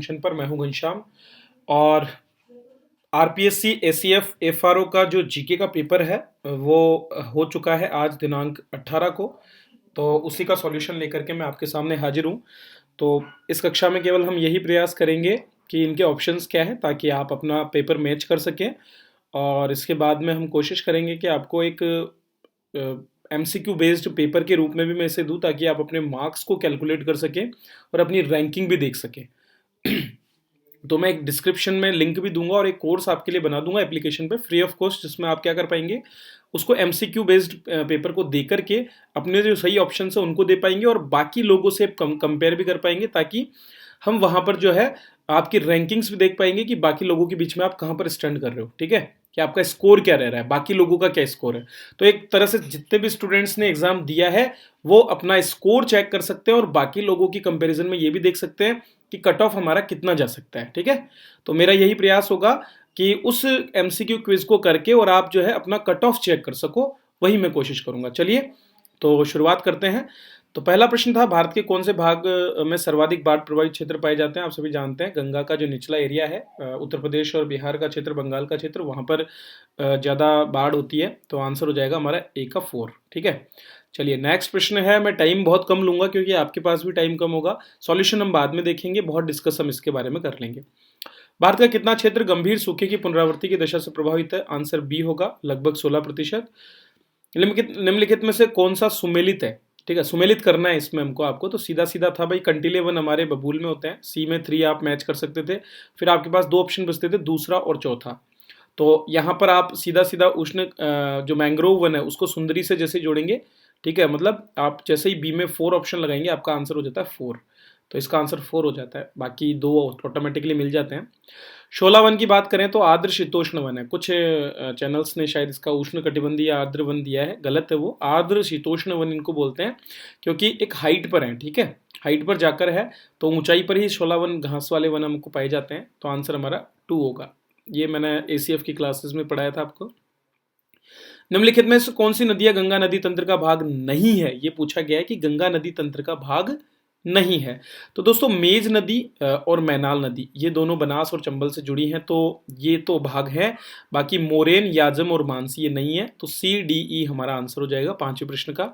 Mission पर मैं हूं घनश्याम। और आरपीएससी एसीएफ एफआरओ का जो जीके का पेपर है वो हो चुका है आज दिनांक 18 को। तो उसी का सॉल्यूशन लेकर के मैं आपके सामने हाजिर हूं। तो इस कक्षा में केवल हम यही प्रयास करेंगे कि इनके ऑप्शंस क्या हैं ताकि आप अपना पेपर मैच कर सकें। और इसके बाद में हम कोशिश करेंगे कि आपको एक एमसीक्यू बेस्ड पेपर के रूप में भी मैं इसे दूं ताकि आप अपने मार्क्स को कैलकुलेट कर सकें और अपनी रैंकिंग भी देख सकें। तो मैं एक डिस्क्रिप्शन में लिंक भी दूंगा और एक कोर्स आपके लिए बना दूंगा एप्लीकेशन पे फ्री ऑफ कॉस्ट, जिसमें आप क्या कर पाएंगे, उसको एमसीक्यू बेस्ड पेपर को दे करके अपने जो सही ऑप्शन है उनको दे पाएंगे और बाकी लोगों से कंपेयर भी कर पाएंगे, ताकि हम वहां पर जो है आपकी रैंकिंग्स भी देख पाएंगे कि बाकी लोगों के बीच में आप कहां पर स्टैंड कर रहे हो। ठीक है, कि आपका स्कोर क्या रह रहा है, बाकी लोगों का क्या स्कोर है। तो एक तरह से जितने भी स्टूडेंट्स ने एग्जाम दिया है वो अपना स्कोर चेक कर सकते हैं और बाकी लोगों की कंपैरिजन में ये भी देख सकते हैं कि कट ऑफ हमारा कितना जा सकता है। ठीक है, तो मेरा यही प्रयास होगा कि उस एमसीक्यू क्विज को करके और आप जो है अपना कट ऑफ चेक कर सको, वही मैं कोशिश करूंगा। चलिए तो शुरुआत करते हैं। तो पहला प्रश्न था, भारत के कौन से भाग में सर्वाधिक बाढ़ प्रभावित क्षेत्र पाए जाते हैं। आप सभी जानते हैं गंगा का जो निचला एरिया है, उत्तर प्रदेश और बिहार का क्षेत्र, बंगाल का क्षेत्र, वहां पर ज़्यादा बाढ़ होती है। तो आंसर हो जाएगा हमारा ए का 4। ठीक है, चलिए नेक्स्ट प्रश्न है। मैं टाइम बहुत कम लूंगा क्योंकि आपके पास भी टाइम कम होगा। सॉल्यूशन हम बाद में देखेंगे, बहुत डिस्कस हम इसके बारे में कर लेंगे। भारत का कितना क्षेत्र गंभीर सूखे की पुनरावृत्ति की दशा से प्रभावित है। आंसर बी होगा, लगभग 16%। निम्नलिखित में से कौन सा सुमेलित है। ठीक है, सुमेलित करना है इसमें हमको, आपको तो सीधा सीधा था भाई, कंटीले वन हमारे बबूल में होते हैं। सी में 3 आप मैच कर सकते थे, फिर आपके पास 2 ऑप्शन बचते थे, दूसरा और चौथा। तो यहाँ पर आप सीधा सीधा उष्ण जो मैंग्रोव वन है उसको सुंदरी से जैसे जोड़ेंगे। ठीक है, मतलब आप जैसे ही बी में 4 ऑप्शन लगाएंगे आपका आंसर हो जाता है 4। तो इसका आंसर 4 हो जाता है, बाकी 2 ऑटोमेटिकली मिल जाते हैं। शोला वन की बात करें तो आर्द्र शीतोष्ण वन है। कुछ चैनल्स ने शायद इसका उष्ण कटिबंधीय या आर्द्र वन दिया है, गलत है, वो आर्द्र शीतोष्ण वन इनको बोलते हैं क्योंकि एक हाइट पर है। ठीक है, हाइट पर जाकर है तो ऊंचाई पर ही शोला वन, घास वाले वन हमको पाए जाते हैं। तो आंसर हमारा 2 होगा। ये मैंने एसीएफ की क्लासेस में पढ़ाया था आपको। निम्नलिखित में से कौन सी नदियां गंगा नदी तंत्र का भाग नहीं है। ये पूछा गया है कि गंगा नदी तंत्र का भाग नहीं है। तो दोस्तों मेज नदी और मैनाल नदी ये दोनों बनास और चंबल से जुड़ी हैं, तो ये तो भाग है। बाकी मोरेन, याजम और मानसी ये नहीं है। तो सी डी ई हमारा आंसर हो जाएगा 5वें प्रश्न का।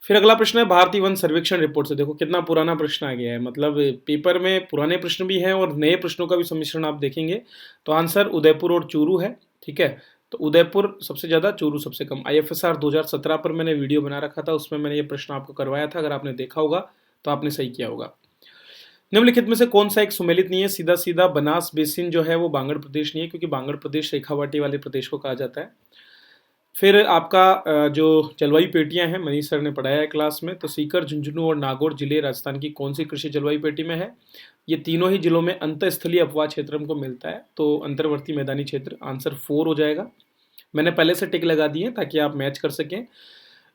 फिर अगला प्रश्न है, भारतीय वन सर्वेक्षण रिपोर्ट से। देखो कितना पुराना प्रश्न आ गया है, मतलब पेपर में पुराने प्रश्न भी हैं और नए प्रश्नों का भी सम्मिश्रण आप देखेंगे। तो आंसर उदयपुर और चूरू है। ठीक है, तो उदयपुर सबसे ज़्यादा, चूरू सबसे कम। आईएफएसआर 2017 पर मैंने वीडियो बना रखा था, उसमें मैंने ये प्रश्न आपको करवाया था। अगर आपने देखा होगा तो आपने सही किया होगा। निम्नलिखित में से कौन सा एक सुमेलित नहीं है। सीधा सीधा बनास बेसिन जो है वो बांगड़ प्रदेश नहीं है, क्योंकि बांगड़ प्रदेश रेखावाटी वाले प्रदेश को कहा जाता है। फिर आपका जो जलवायु पेटियां हैं, मनीष सर ने पढ़ाया है क्लास में। तो सीकर, झुंझुनू और नागौर जिले राजस्थान की कौन सी कृषि जलवायु पेटी में है। ये तीनों ही जिलों में अंतःस्थलीय अपवाह क्षेत्र हमको मिलता है, तो अंतर्वर्ती मैदानी क्षेत्र। आंसर 4 हो जाएगा। मैंने पहले से टिक लगा दिए ताकि आप मैच कर सकें।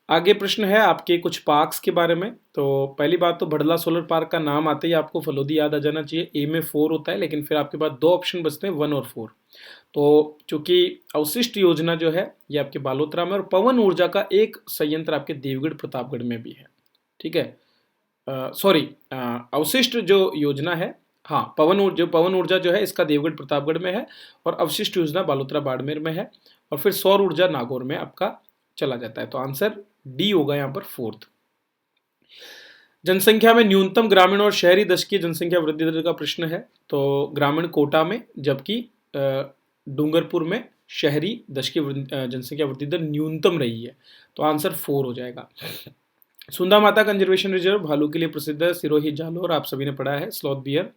आगे प्रश्न है आपके कुछ पार्क्स के बारे में। तो पहली बात तो भड़ला सोलर पार्क का नाम आते ही आपको फलोदी याद आ जाना चाहिए। ए में 4 होता है, लेकिन फिर आपके पास 2 ऑप्शन बचते हैं, 1 और 4। तो चूंकि अवशिष्ट योजना जो है ये आपके बालोतरा में, और पवन ऊर्जा का एक संयंत्र आपके देवगढ़ प्रतापगढ़ में भी है। ठीक है, सॉरी, अवशिष्ट जो योजना है, हाँ, पवन ऊर्जा जो है इसका देवगढ़ प्रतापगढ़ में है, और अवशिष्ट योजना बालोतरा बाड़मेर में है, और फिर सौर ऊर्जा नागौर में आपका चला जाता है। तो आंसर डी होगा यहाँ पर 4th। जनसंख्या में न्यूनतम ग्रामीण और शहरी दशकीय जनसंख्या वृद्धि दर का प्रश्न है। तो ग्रामीण कोटा में, जबकि डूंगरपुर में शहरी दशकीय जनसंख्या वृद्धि दर न्यूनतम रही है। तो आंसर 4 हो जाएगा। सुंदा माता कंजर्वेशन रिजर्व भालू के लिए प्रसिद्ध है। सिरोही, जालोर आप सभी ने पढ़ा है, स्लॉथ बियर।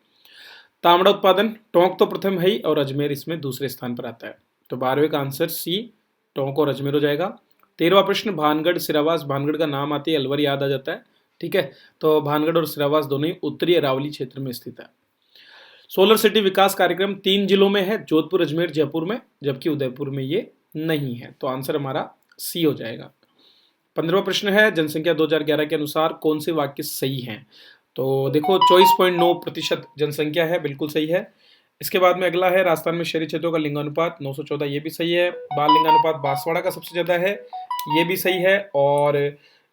तांबड़ा उत्पादन, टोंक तो प्रथम है ही और अजमेर इसमें दूसरे स्थान पर आता है। तो 12वें का आंसर सी, टोंक और अजमेर हो जाएगा। 13वां प्रश्न, भानगढ़ सिरावास। भानगढ़ का नाम आते ही अलवर याद आ जाता है। ठीक है, तो भानगढ़ और सिरावास दोनों ही उत्तरी अरावली क्षेत्र में स्थित है। सोलर सिटी विकास कार्यक्रम 3 जिलों में है, जोधपुर, अजमेर, जयपुर में, जबकि उदयपुर में ये नहीं है। तो आंसर हमारा सी हो जाएगा। 15वां प्रश्न है, जनसंख्या 2011 के अनुसार कौन से वाक्य सही हैं। तो देखो 24.9% जनसंख्या है, बिल्कुल सही है। इसके बाद में अगला है, राजस्थान में शहरी क्षेत्रों का लिंगानुपात 914, ये भी सही है। बाल लिंगानुपात बांसवाड़ा का सबसे ज्यादा है, ये भी सही है। और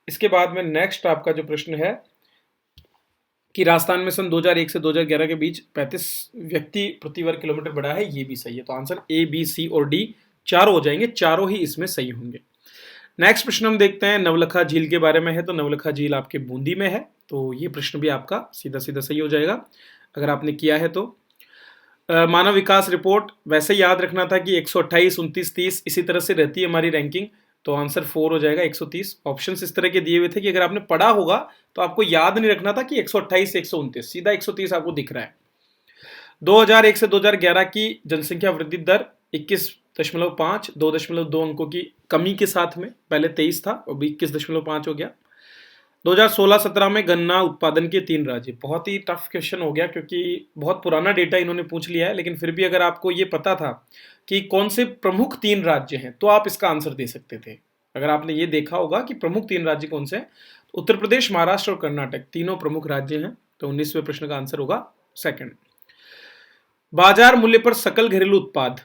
इसके बाद में नेक्स्ट आपका जो प्रश्न है, कि राजस्थान में सन 2001 से 2011 के बीच 35 व्यक्ति प्रति वर्ग किलोमीटर बढ़ा है, ये भी सही है। तो आंसर ए, बी, सी और डी चारों हो जाएंगे, चारों ही इसमें सही होंगे। नेक्स्ट प्रश्न हम देखते हैं, नवलखा झील के बारे में है। तो नवलखा झील आपके बूंदी में है, तो ये प्रश्न भी आपका सीधा सीधा सही हो जाएगा अगर आपने किया है तो। मानव विकास रिपोर्ट वैसे याद रखना था कि 128, 29, 30 इसी तरह से रहती है हमारी रैंकिंग, तो आंसर 4 हो जाएगा 130। ऑप्शंस इस तरह के दिए हुए थे कि अगर आपने पढ़ा होगा तो आपको याद नहीं रखना था कि 128 से 129, सीधा 130 आपको दिख रहा है। 2001 से 2011 की जनसंख्या वृद्धि दर 21.5, 2.2 अंकों की कमी के साथ में, पहले 23 था और 21.5 हो गया। 2016-17 में गन्ना उत्पादन के 3 राज्य, बहुत ही टफ क्वेश्चन हो गया क्योंकि बहुत पुराना डेटा इन्होंने पूछ लिया है, लेकिन फिर भी अगर आपको ये पता था कि कौन से प्रमुख 3 राज्य हैं तो आप इसका आंसर दे सकते थे। अगर आपने ये देखा होगा कि प्रमुख 3 राज्य कौन से हैं, तो उत्तर प्रदेश, महाराष्ट्र और कर्नाटक तीनों प्रमुख राज्य हैं, तो 19वें प्रश्न का आंसर होगा सेकंड। बाजार मूल्य पर सकल घरेलू उत्पाद,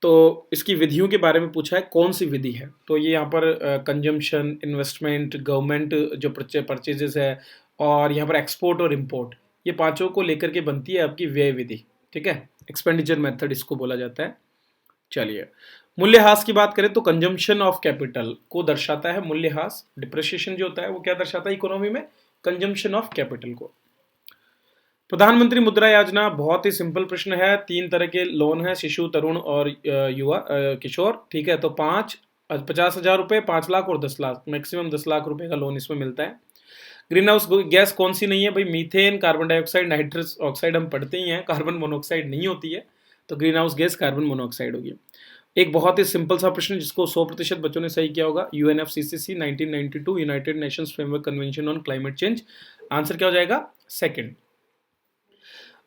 तो इसकी विधियों के बारे में पूछा है, कौन सी विधि है। तो ये यहाँ पर कंजम्पशन, इन्वेस्टमेंट, गवर्नमेंट जो परचेजेस है, और यहाँ पर एक्सपोर्ट और इम्पोर्ट, ये पांचों को लेकर के बनती है आपकी व्यय विधि, ठीक है। एक्सपेंडिचर मेथड इसको बोला जाता है। चलिए, मूल्यह्रास की बात करें तो कंजम्पशन ऑफ कैपिटल को दर्शाता है मूल्यह्रास। डिप्रिसिएशन जो होता है वो क्या दर्शाता है इकोनॉमी में, कंजम्पशन ऑफ कैपिटल को। प्रधानमंत्री मुद्रा योजना बहुत ही सिंपल प्रश्न है। 3 तरह के लोन है, शिशु, तरुण और युवा, किशोर, ठीक है। तो 50,000 रुपए, 5 लाख और 10 लाख, मैक्सिमम 10 लाख रुपए का लोन इसमें मिलता है। ग्रीन हाउस गैस कौन सी नहीं है भाई, methane, carbon dioxide, nitrous oxide हम पढ़ते ही हैं, कार्बन मोनोऑक्साइड नहीं होती है, तो green house gas carbon monoxide होगी। एक बहुत ही सिंपल सा प्रश्न जिसको 100% बच्चों ने सही किया होगा, UNFCCC 1992 United Nations framework convention on climate change, answer क्या हो जाएगा, सेकंड।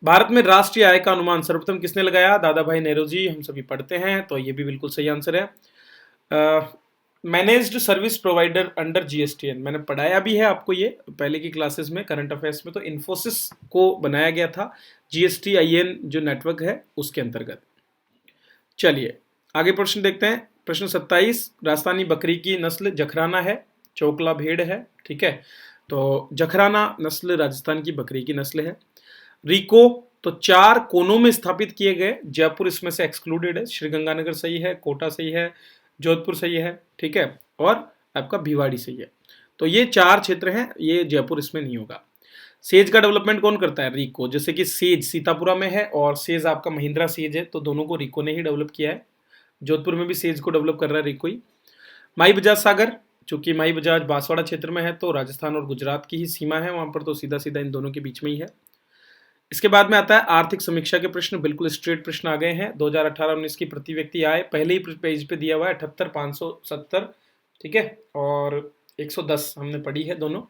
भारत में राष्ट्रीय आय का अनुमान सर्वप्रथम किसने लगाया, दादा भाई नेहरू हम सभी पढ़ते हैं, तो ये भी बिल्कुल सही आंसर है। Managed service provider under GSTN, मैंने पढ़ाया भी है आपको ये पहले की क्लासेस में, करंट अफेयर्स में, तो इन्फोसिस को बनाया गया था जीएसटीआईएन जो नेटवर्क है उसके अंतर्गत। चलिए आगे प्रश्न देखते हैं। प्रश्न 27, राजस्थानी बकरी की नस्ल जखराना है, चोकला भेड़ है, ठीक है। तो जखराना नस्ल राजस्थान की बकरी की नस्ल है। रिको तो 4 कोनों में स्थापित किए गए, जयपुर इसमें से एक्सक्लूडेड है, श्रीगंगानगर सही है, कोटा सही है, जोधपुर सही है, ठीक है, और आपका भिवाड़ी सही है। तो ये 4 क्षेत्र हैं, ये जयपुर इसमें नहीं होगा। सेज का डेवलपमेंट कौन करता है, रिको, जैसे कि सेज सीतापुरा में है और सेज आपका महिंद्रा सेज है, तो दोनों को रिको ने ही डेवलप किया है। जोधपुर में भी सेज को डेवलप कर रहा है रिको ही। माई बजाज सागर, चूंकि माई बजाज बांसवाड़ा क्षेत्र में है तो राजस्थान और गुजरात की ही सीमा है वहां पर, तो सीधा सीधा इन दोनों के बीच में ही है। इसके बाद में आता है आर्थिक समीक्षा के प्रश्न, बिल्कुल स्ट्रेट प्रश्न आ गए हैं। 2018-19 की प्रति व्यक्ति आय पहले ही पेज पे दिया हुआ है, 78,570, ठीक है, और 110 हमने पढ़ी है दोनों।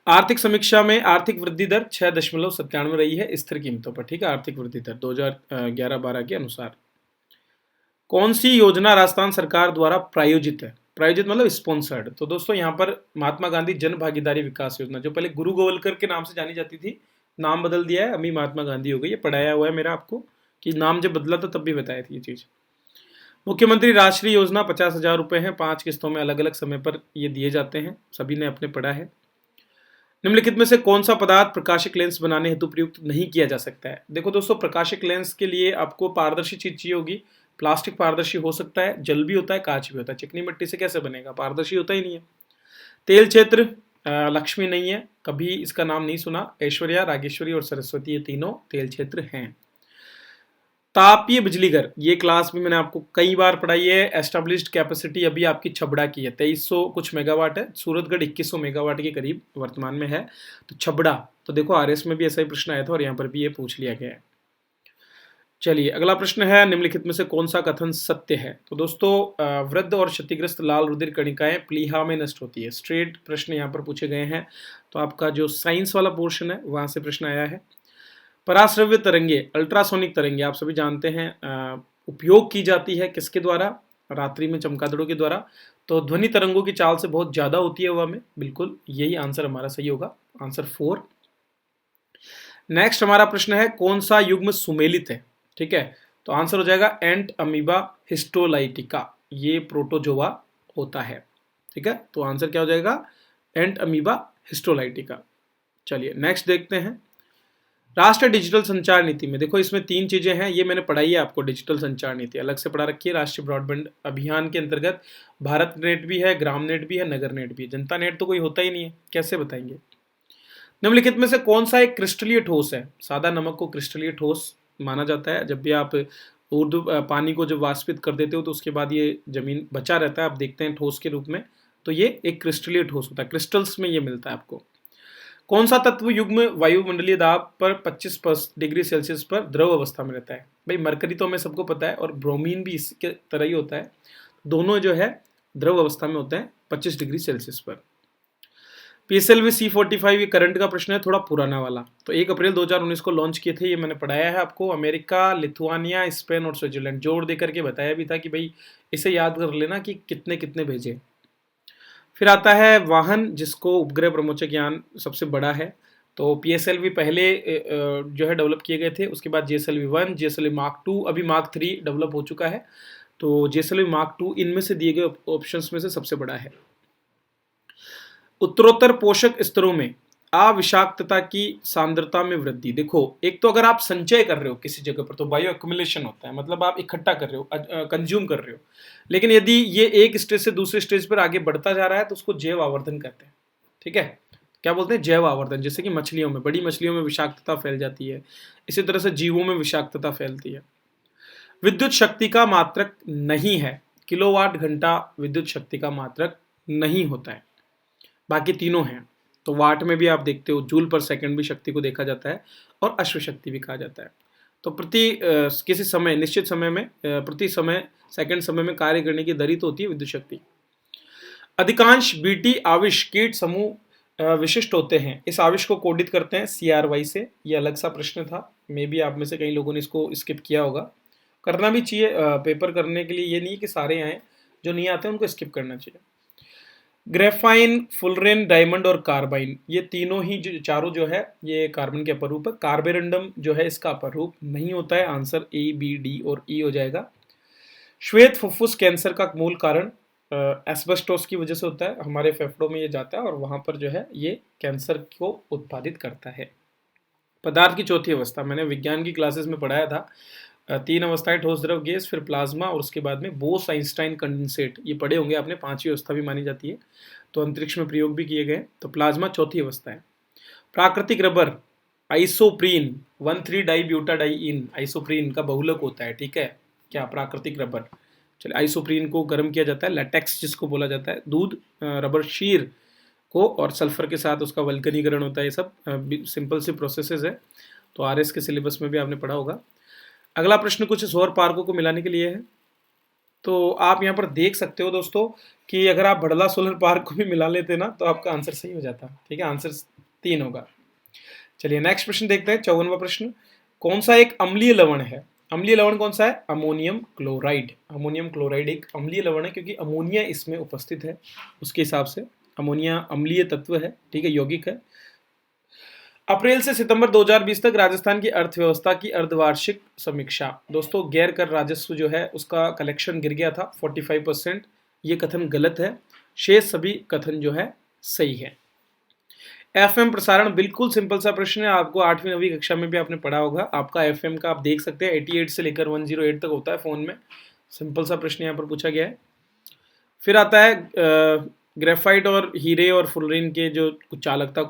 आर्थिक समीक्षा में आर्थिक वृद्धि दर 6.97 रही है स्थिर कीमतों पर, ठीक है, आर्थिक वृद्धि दर 2011-12 के अनुसार। कौन सी योजना राजस्थान सरकार द्वारा प्रायोजित है, प्रायोजित मतलब स्पॉन्सर्ड, तो दोस्तों यहाँ पर महात्मा गांधी जन भागीदारी विकास योजना, जो पहले गुरु गोवलकर के नाम से जानी जाती थी, नाम बदल दिया है, अभी महात्मा गांधी हो गई। ये पढ़ाया हुआ है मेरा आपको कि नाम जब बदला था तब भी बताया थी ये चीज। मुख्यमंत्री राष्ट्रीय योजना 50,000 रुपए है, 5 किस्तों में अलग अलग समय पर ये दिए जाते हैं, सभी ने अपने पढ़ा है। निम्नलिखित में से कौन सा पदार्थ प्रकाशिक लेंस बनाने हेतु प्रयुक्त नहीं किया जा सकता है। देखो दोस्तों, प्रकाशिक लेंस के लिए आपको पारदर्शी चीज चाहिए होगी। प्लास्टिक पारदर्शी हो सकता है, जल भी होता है, कांच भी होता है, चिकनी मिट्टी से कैसे बनेगा, पारदर्शी होता ही नहीं है। तेल क्षेत्र, लक्ष्मी नहीं है, कभी इसका नाम नहीं सुना। ऐश्वर्या, रागेश्वरी और सरस्वती, ये तीनों तेल क्षेत्र हैं। तापीय बिजली घर, ये क्लास भी मैंने आपको कई बार पढ़ाई है। एस्टेब्लिश्ड कैपेसिटी अभी आपकी छबड़ा की है, 2300 कुछ मेगावाट है, सूरतगढ़ 2100 मेगावाट के करीब वर्तमान में है। तो छबड़ा, तो देखो आरएस में भी ऐसा ही प्रश्न आया था और यहाँ पर भी ये पूछ लिया गया है। चलिए अगला प्रश्न है, निम्नलिखित में से कौन सा कथन सत्य है। तो दोस्तों, वृद्ध और क्षतिग्रस्त लाल रुधिर कणिकाएं प्लीहा में नष्ट होती है। स्ट्रेट प्रश्न यहाँ पर पूछे गए हैं, तो आपका जो साइंस वाला पोर्शन है वहां से प्रश्न आया है। पराश्रव्य तरंगे, अल्ट्रासोनिक तरंगे आप सभी जानते हैं उपयोग की जाती है किसके द्वारा, रात्रि में चमगादड़ों के द्वारा। तो ध्वनि तरंगों की चाल से बहुत ज्यादा होती है हवा में, बिल्कुल यही आंसर हमारा सही होगा, आंसर 4। नेक्स्ट हमारा प्रश्न है, कौन सा युग्म सुमेलित है, ठीक है, तो आंसर हो जाएगा एंट अमीबा हिस्टोलाइटिका, ये प्रोटोजोआ होता है, ठीक है, तो आंसर क्या हो जाएगा, एंट अमीबा हिस्टोलाइटिका। चलिए नेक्स्ट देखते हैं। राष्ट्रीय डिजिटल संचार नीति में देखो इसमें 3 चीजें हैं, ये मैंने पढ़ाई है आपको। डिजिटल संचार नीति अलग से पढ़ा रखी है। राष्ट्रीय ब्रॉडबैंड अभियान के अंतर्गत भारत नेट भी है, ग्राम नेट भी है, नगर नेट भी है। जनता नेट तो कोई होता ही नहीं है, कैसे बताएंगे। निम्नलिखित में से कौन सा एक क्रिस्टलीय ठोस है? सादा नमक को क्रिस्टलीय ठोस माना जाता है। जब भी आप उर्दू पानी को जब वाष्पित कर देते हो तो उसके बाद ये जमीन बचा रहता है, आप देखते हैं ठोस के रूप में, तो ये एक क्रिस्टलीय ठोस होता है। क्रिस्टल्स में ये मिलता है आपको। कौन सा तत्व युग्म वायुमंडलीय दाब पर 25 डिग्री सेल्सियस पर द्रव अवस्था में रहता है? भाई मरकरी तो हमें सबको पता है, और ब्रोमीन भी इसके तरह ही होता है। दोनों जो है द्रव अवस्था में होते हैं 25 डिग्री सेल्सियस पर। PSLV C45 ये करंट का प्रश्न है, थोड़ा पुराना वाला। तो 1 अप्रैल 2019 को लॉन्च किए थे, ये मैंने पढ़ाया है आपको। अमेरिका, लिथुआनिया, स्पेन और स्विट्जरलैंड जोड़ दे करके बताया भी था कि भाई इसे याद कर लेना कि कितने कितने भेजे। फिर आता है वाहन, जिसको उपग्रह ब्रह्मोचक यान सबसे बड़ा है। तो PSLV पहले जो है डेवलप किए गए थे, उसके बाद GSLV 1, GSLV Mark 2, अभी Mark 3 डेवलप हो चुका है। तो GSLV Mark 2 इनमें से दिए गए ऑप्शंस में से सबसे बड़ा है। उत्तरोत्तर पोषक स्तरों में अविषाक्तता की सांद्रता में वृद्धि। देखो एक तो अगर आप संचय कर रहे हो किसी जगह पर तो बायो एक्युमुलेशन होता है, मतलब आप इकट्ठा कर रहे हो, कंज्यूम कर रहे हो। लेकिन यदि ये एक स्टेज से दूसरे स्टेज पर आगे बढ़ता जा रहा है तो उसको जैव आवर्धन कहते हैं। ठीक है, क्या बोलते हैं? जैव आवर्धन। जैसे कि मछलियों में, बड़ी मछलियों में विषाक्तता फैल जाती है, इसी तरह से जीवों में विषाक्तता फैलती है। विद्युत शक्ति का मात्रक नहीं है, किलोवाट घंटा विद्युत शक्ति का मात्रक नहीं होता है, बाकी तीनों हैं। तो वाट में भी आप देखते हो, जूल पर सेकंड भी शक्ति को देखा जाता है, और अश्व शक्ति भी कहा जाता है। तो किसी समय, निश्चित समय में, प्रति समय सेकंड समय में कार्य करने की दर ही तो होती है विद्युत शक्ति। अधिकांश बीटी आविश कीट समूह विशिष्ट होते हैं। इस आविश को कोडित करते हैं CRY से। ये अलग सा प्रश्न था, मे बी आप में से कई लोगों ने इसको स्किप किया होगा। करना भी चाहिए, पेपर करने के लिए ये नहीं कि सारे आए, जो नहीं आते उनको स्किप करना चाहिए। ग्रेफाइन, फुलरेन, डायमंड और कार्बाइन, ये तीनों ही चारों जो है ये कार्बन के अपरूप है। कार्बेरंडम जो है इसका अपरूप नहीं होता है। आंसर A, B, D और E हो जाएगा। श्वेत फुफ्फुस कैंसर का मूल कारण एस्बेस्टोस की वजह से होता है। हमारे फेफड़ों में ये जाता है और वहां पर जो है ये कैंसर को उत्पादित करता है। पदार्थ की चौथी अवस्था, मैंने विज्ञान की क्लासेस में पढ़ाया था। 3 अवस्थाएं, ठोस, द्रव, गैस, फिर प्लाज्मा, और उसके बाद में बोस आइंस्टाइन कंडेंसेट। ये पढ़े होंगे आपने, 5वीं अवस्था भी मानी जाती है, तो अंतरिक्ष में प्रयोग भी किए गए। तो प्लाज्मा चौथी अवस्था है। प्राकृतिक रबर आइसोप्रीन 1,3 डाइब्यूटाडाइइन, आइसोप्रीन का बहुलक होता है। ठीक है, क्या? प्राकृतिक रबर। चलिए, आइसोप्रीन को गर्म किया जाता है, लैटेक्स जिसको बोला जाता है, दूध, रबर शीर को, और सल्फर के साथ उसका वल्कनीकरण होता है। ये सब सिंपल सी प्रोसेसेस है, तो RS के सिलेबस में भी आपने पढ़ा होगा। अगला प्रश्न कुछ सौर पार्कों को मिलाने के लिए है। तो आप यहाँ पर देख सकते हो दोस्तों कि अगर आप बड़ला सोलर पार्क को भी मिला लेते ना तो आपका आंसर सही हो जाता। ठीक है, आंसर 3 होगा। चलिए नेक्स्ट प्रश्न देखते हैं, 54वां प्रश्न। कौन सा एक अम्लीय लवण है? अम्लीय लवण कौन सा है? Ammonium chloride. अमोनियम क्लोराइड एक अम्लीय लवण है, क्योंकि अमोनिया इसमें उपस्थित है। उसके हिसाब से अमोनिया अम्लीय तत्व है। ठीक है, यौगिक है। अप्रैल से सितंबर 2020 तक राजस्थान की अर्थव्यवस्था की अर्धवार्षिक समीक्षा। दोस्तों गैर कर राजस्व जो है उसका कलेक्शन गिर गया था 45%। ये कथन गलत है, शेष सभी कथन जो है सही है। FM प्रसारण, बिल्कुल सिंपल सा प्रश्न है, आपको 8वीं 9वीं कक्षा में भी आपने पढ़ा होगा। आपका FM का आप देख सकते हैं 88 से लेकर 108 तक होता है फोन में। सिंपल सा प्रश्न यहाँ पर पूछा गया है। फिर आता है ग्रेफाइट और हीरे और फुलरीन के जो कुचालकता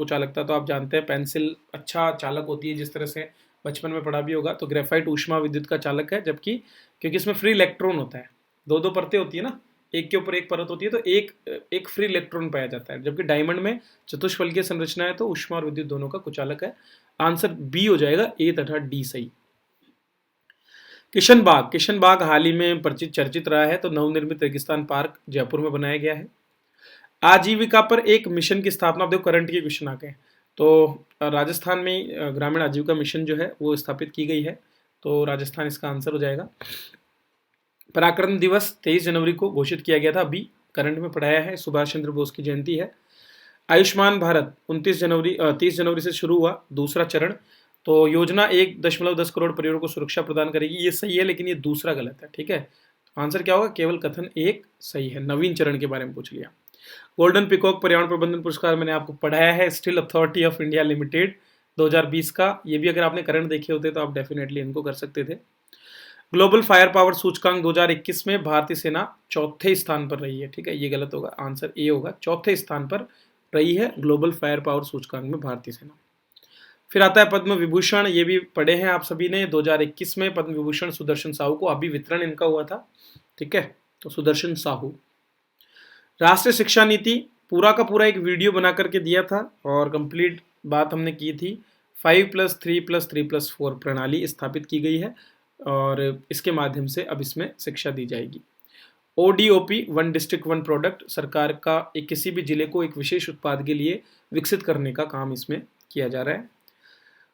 तो आप जानते हैं पेंसिल अच्छा चालक होती है, जिस तरह से बचपन में पढ़ा भी होगा। तो ग्रेफाइट ऊष्मा विद्युत का चालक है, जबकि क्योंकि इसमें फ्री इलेक्ट्रॉन होता है, दो परतें होती है ना, एक के ऊपर एक परत होती है, तो एक फ्री इलेक्ट्रॉन पाया जाता है। जबकि डायमंड में चतुष्फलकीय संरचना है, तो ऊष्मा और विद्युत दोनों का कुचालक है। आंसर B हो जाएगा, A तथा D सही। किशन बाग हाल ही में चर्चित रहा है, तो नवनिर्मित रेगिस्तान पार्क जयपुर में बनाया गया है। आजीविका पर एक मिशन की स्थापना, देखो करंट के क्वेश्चन आ गए। तो राजस्थान में ग्रामीण आजीविका मिशन जो है वो स्थापित की गई है, तो राजस्थान इसका आंसर हो जाएगा। पराक्रम दिवस 23 जनवरी को घोषित किया गया था, अभी करंट में पढ़ाया है, सुभाष चंद्र बोस की जयंती है। आयुष्मान भारत 30 जनवरी से शुरू हुआ दूसरा चरण। तो योजना 1.10 करोड़ परिवारों को सुरक्षा प्रदान करेगी, ये सही है, लेकिन ये दूसरा गलत है। ठीक है, आंसर क्या होगा? केवल कथन 1 सही है। नवीन चरण के बारे में पूछ लिया। गोल्डन पिकॉक पर्यावरण प्रबंधन पुरस्कार मैंने आपको पढ़ाया है, steel authority of India limited 2020 का। ये भी अगर आपने करंट देखे होते तो आप डेफिनेटली इनको कर सकते थे। ग्लोबल फायर पावर सूचकांक 2021 में भारतीय सेना चौथे स्थान पर रही है। ठीक है, ये गलत होगा, आंसर ए होगा, चौथे स्थान पर रही है ग्लोबल फायर पावर सूचकांक में भारतीय सेना। फिर आता है पद्म विभूषण, ये भी पढ़े हैं आप सभी ने। 2021 में पद्म विभूषण सुदर्शन साहू को, अभी वितरण इनका हुआ था। ठीक है, तो सुदर्शन साहू। राष्ट्रीय शिक्षा नीति पूरा का पूरा एक वीडियो बना करके दिया था और कंप्लीट बात हमने की थी। 5+3+3+4 प्रणाली स्थापित की गई है और इसके माध्यम से अब इसमें शिक्षा दी जाएगी। ODOP, one district one product, सरकार का एक किसी भी जिले को एक विशेष उत्पाद के लिए विकसित करने का काम इसमें किया जा रहा है।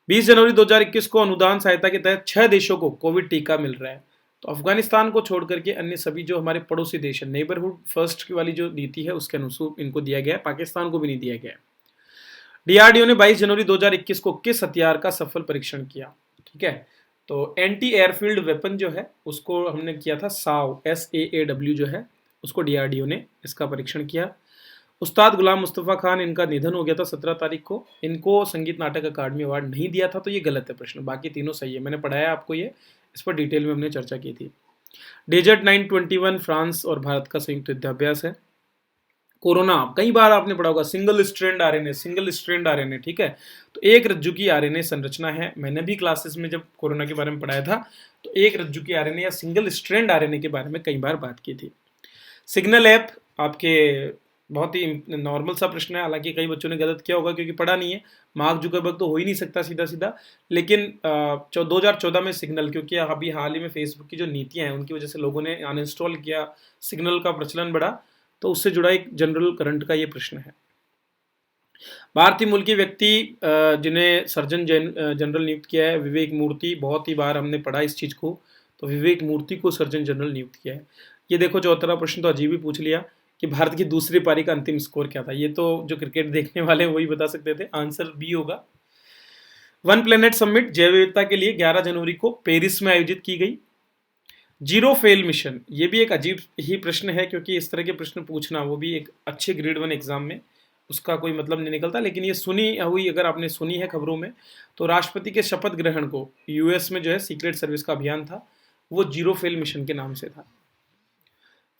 20 जनवरी 2021 को अनुदान सहायता के तहत 6 देशों को कोविड टीका मिल रहा है। तो अफगानिस्तान को छोड़ करके अन्य सभी जो हमारे पड़ोसी देश है, नेबरहुड फर्स्ट की वाली जो नीति है उसके अनुसार इनको दिया गया है, पाकिस्तान को भी नहीं दिया गया है। DRDO ने 22 जनवरी 2021 को किस हथियार का सफल परीक्षण किया? ठीक है, तो एंटी एयरफील्ड वेपन जो है उसको हमने किया था SAAW, SAAW जो है उसको DRDO ने इसका परीक्षण किया। उस्ताद गुलाम मुस्तफ़ा खान, इनका निधन हो गया था 17 तारीख को। इनको संगीत नाटक अकादमी अवार्ड नहीं दिया था, तो ये गलत है प्रश्न, बाकी तीनों सही है। मैंने पढ़ाया आपको ये, इस पर डिटेल में हमने चर्चा की थी। डेजर्ट 921 फ्रांस और भारत का संयुक्त युद्धाभ्यास है। कोरोना, कई बार आपने पढ़ा होगा, single strand RNA, single strand RNA. ठीक है, तो एक रज्जु की आरएनए संरचना है। मैंने भी क्लासेस में जब कोरोना के बारे में पढ़ाया था तो एक रज्जु की आरएनए या सिंगल स्ट्रैंड आरएनए के बारे में कई बार बात की थी। सिग्नल ऐप आपके बहुत ही नॉर्मल सा प्रश्न है, हालांकि कई बच्चों ने गलत किया होगा क्योंकि पढ़ा नहीं है। मार्क जुकरबर्ग तो हो ही नहीं सकता सीधा सीधा, लेकिन 2014 में सिग्नल, क्योंकि अभी हाल ही में फेसबुक की जो नीतियां हैं उनकी वजह से लोगों ने अनइंस्टॉल किया, सिग्नल का प्रचलन बढ़ा, तो उससे जुड़ा एक जनरल करंट का ये प्रश्न है। भारतीय मूल के व्यक्ति जिन्हें सर्जन जनरल नियुक्त किया है, विवेक मूर्ति। बहुत ही बार हमने पढ़ा इस चीज को, तो विवेक मूर्ति को सर्जन जनरल नियुक्त किया है। ये देखो 74वां प्रश्न तो अजीब ही पूछ लिया कि भारत की दूसरी पारी का अंतिम स्कोर क्या था। ये तो जो क्रिकेट देखने वाले हैं वही बता सकते थे, आंसर बी होगा। वन प्लेनेट समिट जैव विविधता के लिए 11 जनवरी को पेरिस में आयोजित की गई। जीरो फेल मिशन, ये भी एक अजीब ही प्रश्न है क्योंकि इस तरह के प्रश्न पूछना, वो भी एक अच्छे ग्रेड 1 एग्जाम में, उसका कोई मतलब नहीं निकलता। लेकिन ये सुनी हुई, अगर आपने सुनी है खबरों में, तो राष्ट्रपति के शपथ ग्रहण को यूएस में जो है सीक्रेट सर्विस का अभियान था, वो जीरो फेल मिशन के नाम से था।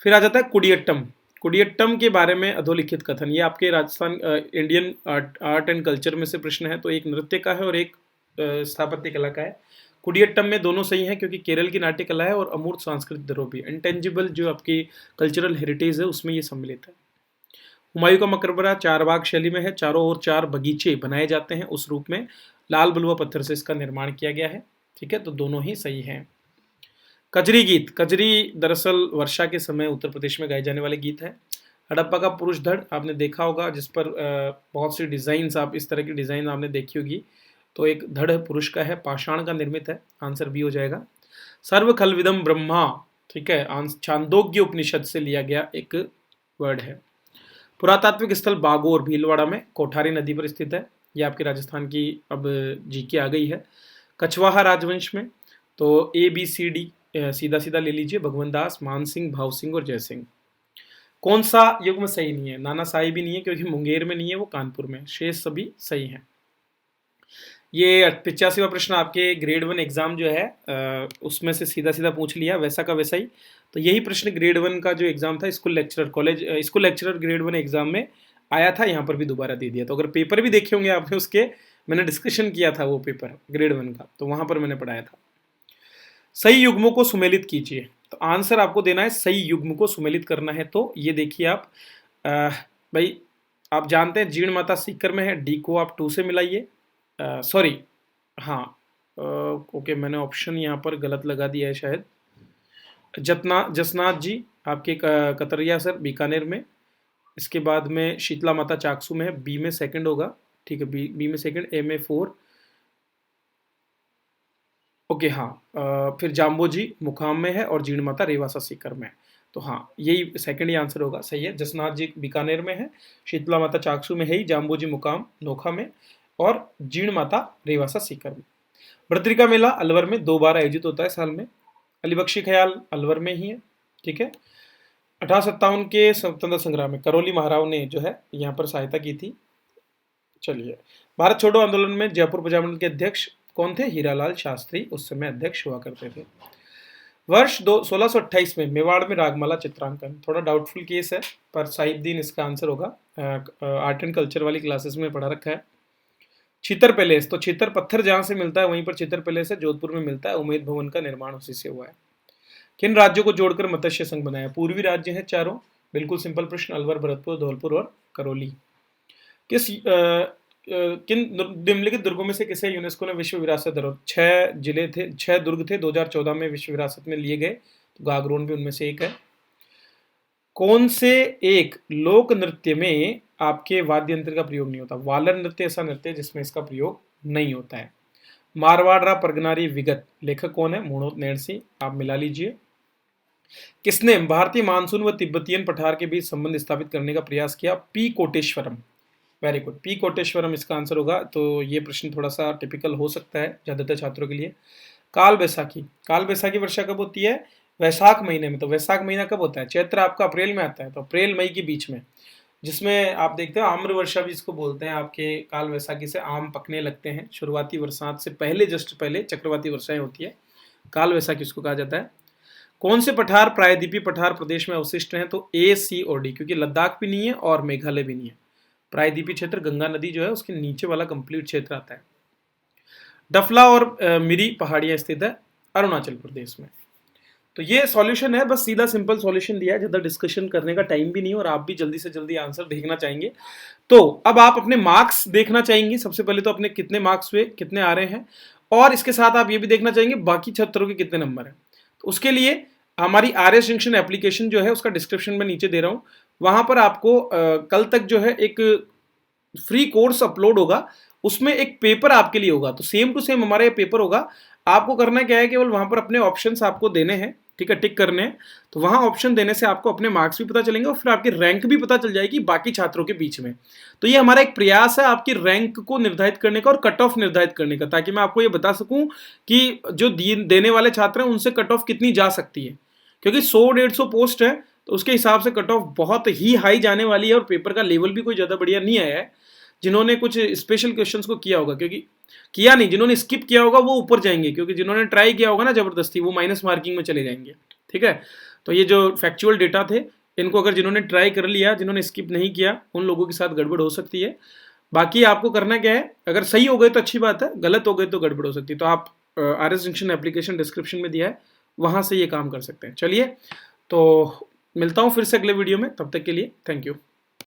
फिर आ जाता है कुडियट्टम। कुडियट्टम के बारे में अधोलिखित कथन, ये आपके Rajasthan Indian art and culture में से प्रश्न है। तो एक नृत्य का है और एक स्थापत्य कला का है। कुडियट्टम में दोनों सही हैं क्योंकि केरल की नाट्य कला है और अमूर्त सांस्कृतिक धरोहर, इंटेंजिबल जो आपकी कल्चरल हेरिटेज है उसमें ये सम्मिलित है। हुमायूं का मकबरा 4 बाग शैली में है, चारों ओर 4 बगीचे बनाए जाते हैं उस रूप में, लाल बलुआ पत्थर से इसका निर्माण किया गया है। ठीक है, तो दोनों ही सही हैं। कजरी गीत, कजरी दरअसल वर्षा के समय उत्तर प्रदेश में गाए जाने वाले गीत है। हड़प्पा का पुरुष धड़ आपने देखा होगा, जिस पर बहुत सी डिजाइन, आप इस तरह की डिजाइन आपने देखी होगी। तो एक धड़ पुरुष का है, पाषाण का निर्मित है, आंसर बी हो जाएगा। सर्व खलविदम ब्रह्मा, ठीक है, छांदोग्य उपनिषद से लिया गया एक वर्ड है। पुरातात्विक स्थल बागोर भीलवाड़ा में कोठारी नदी पर स्थित है। ये आपके राजस्थान की अब जीके आ गई है। कछवाहा राजवंश में, तो ABCD सीधा सीधा ले लीजिए, भगवंत दास, मान सिंह, भाव सिंह और जय सिंह। कौन सा युग्म सही नहीं है? नाना साई भी नहीं है क्योंकि मुंगेर में नहीं है, वो कानपुर में। शेष सभी सही हैं। ये 85वां प्रश्न आपके ग्रेड 1 एग्जाम जो है उसमें से सीधा सीधा पूछ लिया, वैसा का वैसा ही। तो यही प्रश्न ग्रेड 1 का जो एग्जाम था, स्कूल लेक्चरर ग्रेड 1 एग्जाम में आया था, यहाँ पर भी दोबारा दे दिया। तो अगर पेपर भी देखे होंगे आपने उसके, मैंने डिस्कशन किया था वो पेपर ग्रेड 1 का, तो वहां पर मैंने पढ़ाया था। सही युग्मों को सुमेलित कीजिए, तो आंसर आपको देना है, सही युग्म को सुमेलित करना है। तो ये देखिए आप, भाई आप जानते हैं जीर्ण माता सीकर में है, डी को आप 2 से मिलाइए, सॉरी, हाँ, ओके, मैंने ऑप्शन यहाँ पर गलत लगा दिया है शायद। जसनाथ जी आपके कतरिया सर बीकानेर में, इसके बाद में शीतला माता चाकसू में है, बी में सेकंड होगा। ठीक है, बी में सेकंड, ए में 4, ओके, हाँ। फिर जाम्बो जी मुकाम में है और जीर्ण माता रेवासा सीकर में है। तो हाँ, यही सेकंड ही आंसर होगा, सही है। जसनाथ जी बीकानेर में है, शीतला माता चाकसू में है ही, जाम्बो जी मुकाम नोखा में और जीर्ण माता रेवासा सीकर में। भद्रिका मेला अलवर में 2 बार आयोजित होता है साल में। अलीबख्शी ख्याल अलवर में ही है। ठीक है, 1857 के स्वतंत्रता संग्राम में करौली महाराव ने जो है यहाँ पर सहायता की थी। चलिए, भारत छोड़ो आंदोलन में जयपुर प्रजामंडल के अध्यक्ष कौन थे? हीरालाल शास्त्री उस समय अध्यक्ष हुआ करते थे। वर्ष 1628 में मेवाड़ में रागमाला चित्रांकन, थोड़ा डाउटफुल केस है पर साहिबदीन इसका आंसर होगा। आर्ट एंड कल्चर वाली क्लासेस में पढ़ा रखा है। चितर पैलेस, तो चितर पत्थर जहां से मिलता है वहीं पर चितर पैलेस है, जोधपुर में मिलता है। उमेद भवन का निर्माण उसी से हुआ है। किन राज्यों को जोड़कर मत्स्य संघ बनाया? पूर्वी राज्य हैं चारों। बिल्कुल सिंपल प्रश्न, अलवर, भरतपुर, धौलपुर और करौली। किन निम्नलिखित दुर्गों में से किसे यूनेस्को ने विश्व विरासत धरोहर? 6 दुर्ग थे 2014 में विश्व विरासत में लिए गए, तो गागरोन भी उनमें से एक है। कौन से एक लोक नृत्य में आपके वाद्य यंत्र का प्रयोग नहीं होता? वालर नृत्य ऐसा नृत्य जिसमें इसका प्रयोग नहीं होता है। मारवाड़ परगनारी विगत, लेखक कौन है? मूणोत नैणसी, आप मिला लीजिए। किसने भारतीय मानसून व तिब्बतियन पठार के बीच संबंध स्थापित करने का प्रयास किया? P Koteswaram. Very good, P Koteswaram इसका आंसर होगा। तो ये प्रश्न थोड़ा सा टिपिकल हो सकता है ज्यादातर छात्रों के लिए। काल बैसाखी, काल बैसाखी वर्षा कब होती है? वैशाख महीने में। तो वैशाख महीना कब होता है? चैत्र आपका अप्रैल में आता है, तो अप्रैल मई के बीच में, जिसमें आप देखते हो आम्र वर्षा भी इसको बोलते हैं। आपके काल वैसाखी से आम पकने लगते हैं, शुरुआती बरसात से पहले, जस्ट पहले चक्रवाती वर्षाएं होती है, काल वैसाखी उसको कहा जाता है। कौन से पठार प्रायद्वीपीय पठार प्रदेश में अवशिष्ट हैं? तो ए, सी और डी, क्योंकि लद्दाख भी नहीं है और मेघालय भी नहीं है। प्रायद्वीपीय क्षेत्र गंगा नदी जो है उसके नीचे वाला कंप्लीट क्षेत्र आता है। डफला और मिरी पहाड़ियां स्थित है अरुणाचल प्रदेश में। तो ये सॉल्यूशन है, बस सीधा सिंपल सॉल्यूशन दिया है, ज्यादा डिस्कशन करने का टाइम भी नहीं और आप भी जल्दी से जल्दी आंसर देखना चाहेंगे। तो अब आप अपने मार्क्स देखना चाहेंगे। सबसे पहले तो अपने कितने मार्क्स हुए, कितने आ रहे हैं, और इसके साथ आप ये भी देखना चाहेंगे बाकी छात्रों के कितने नंबर हैं। तो उसके लिए हमारी RS जंक्शन एप्लीकेशन जो है उसका डिस्क्रिप्शन में नीचे दे रहा हूं, वहां पर आपको कल तक जो है एक फ्री कोर्स अपलोड होगा, उसमें एक पेपर आपके लिए होगा। तो सेम टू सेम हमारा ये पेपर होगा। आपको करना क्या है, केवल वहां पर अपने ऑप्शंस आपको देने हैं, ठीक है, टिक करने हैं। तो वहां ऑप्शन देने से आपको अपने मार्क्स भी पता चलेंगे और फिर आपकी रैंक भी पता चल जाएगी बाकी छात्रों के बीच में। तो ये हमारा एक प्रयास है आपकी रैंक को निर्धारित करने का और कट ऑफ निर्धारित करने का, ताकि मैं आपको ये बता सकूं कि जो देने वाले छात्र हैं उनसे कट ऑफ कितनी जा सकती है। क्योंकि 100-150 पोस्ट है, तो उसके हिसाब से कट ऑफ बहुत ही हाई जाने वाली है और पेपर का लेवल भी कोई ज़्यादा बढ़िया नहीं आया है। जिन्होंने कुछ स्पेशल क्वेश्चंस को किया होगा, क्योंकि किया नहीं, जिन्होंने स्किप किया होगा वो ऊपर जाएंगे, क्योंकि जिन्होंने ट्राई किया होगा ना जबरदस्ती, वो माइनस मार्किंग में चले जाएंगे। ठीक है, तो ये जो फैक्चुअल डेटा थे इनको अगर जिन्होंने ट्राई कर लिया, जिन्होंने स्किप नहीं किया, उन लोगों के साथ गड़बड़ हो सकती है। बाकी आपको करना क्या है, अगर सही हो गए तो अच्छी बात है, गलत हो गए तो गड़बड़ हो सकती है। तो आप RS जंक्शन एप्लीकेशन डिस्क्रिप्शन में दिया है, वहां से ये काम कर सकते हैं। चलिए, तो मिलता हूँ फिर से अगले वीडियो में, तब तक के लिए थैंक यू।